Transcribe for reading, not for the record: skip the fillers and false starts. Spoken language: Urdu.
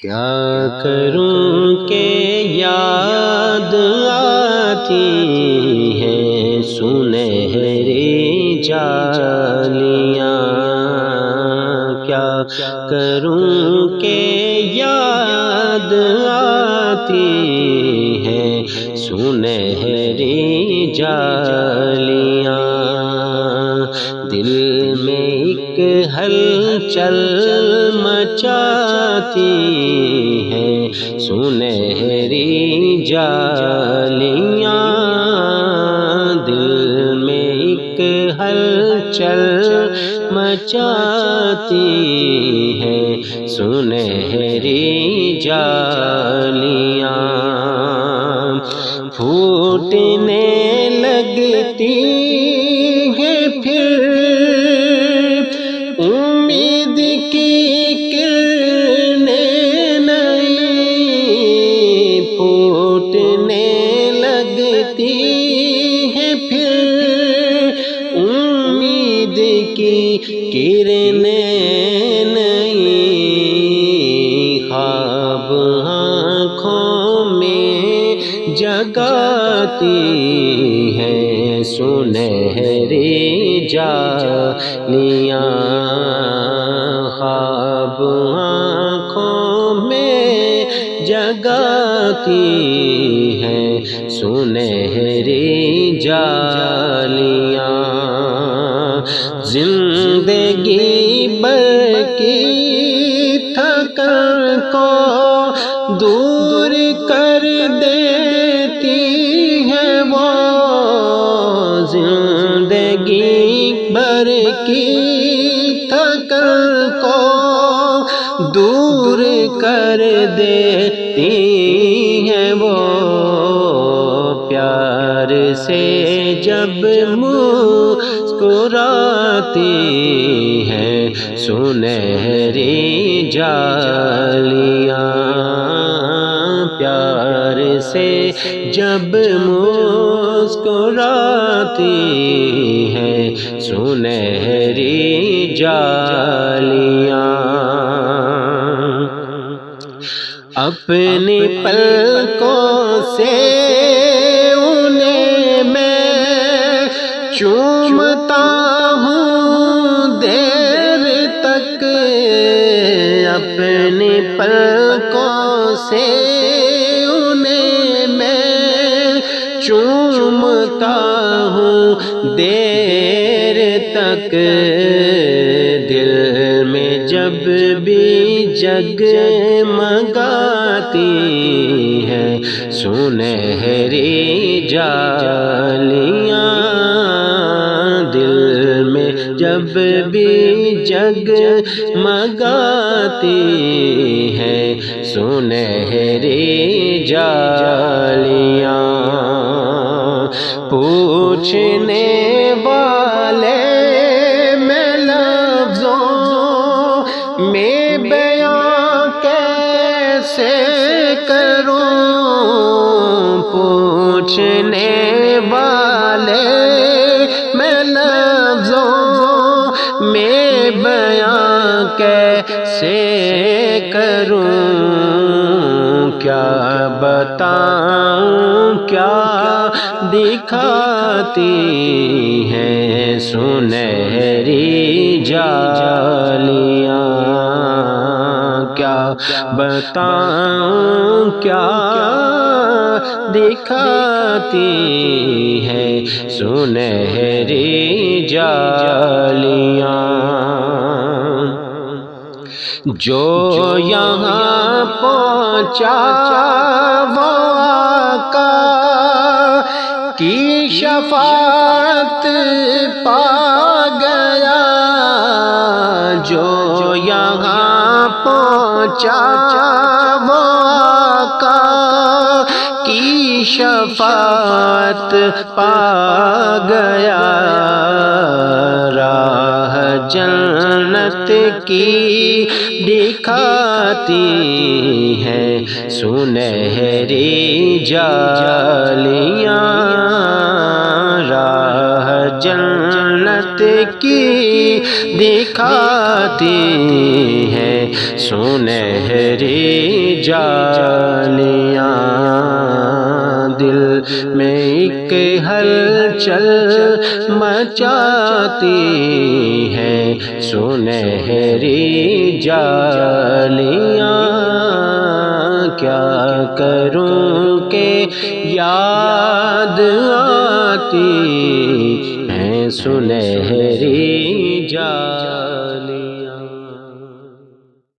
کیا کروں کہ یاد آتی ہیں سنہری جالیاں، کیا کروں کہ یاد آتی ہیں سنہری جالیاں، دل میں ایک ہلچل مچاتی ہیں سنہری جالیاں، دل میں ایک ہلچل مچاتی ہیں سنہری جالیاں، پھوٹنے لگتی ہیں پھر امید کی کرنیں نئی، پھوٹنے لگتی ہیں پھر امید کی کرنیں نئی، خواب آنکھوں میں جگاتی ہیں سنہری جالیاں، خواب آنکھوں میں جگاتی ہیں سنہری جالیاں، زندگی بھر کی تھکن کو دور کر دیتی ہے وہ، زندگی بھر کی تھکن کو دور کر دیتی ہے وہ، پیار سے جب مسکراتی ہیں سنہری جالیاں، پیار سے جب مسکراتی ہیں سنہری جالیاں، اپنی پلکوں سے انہیں میں چومتا ہوں دیر تک، اپنی پلکوں سے انہیں میں چومتا ہوں دیر تک، دل میں جب بھی جگمگاتی ہیں سنہری جالیاں، دل میں جب بھی جگمگاتی ہیں سنہری جالیاں، پوچھنے والے میں لفظوں میں بیان کیسے کروں، پوچھنے والے میں لفظوں میں بیان کیسے کروں، کیا بتاؤں کیا دکھاتی ہیں سنہری جالیاں، کیا بتاؤں کیا دکھاتی ہیں سنہری جالیاں، جو یہاں پہنچا وہ آقا کی شفاعت پا گیا، جو یہاں پہنچا وہ آقا کی شفاعت پا گیا، راہ جنت کی دکھاتی ہیں سنہری جالیاں، راہ جنت کی دکھاتی ہے سنہری جالیاں، دل میں ایک ہلچل مچاتی ہے سنہری جالیاں، کیا کروں کہ یاد آتی ہے سنہری جالیاں۔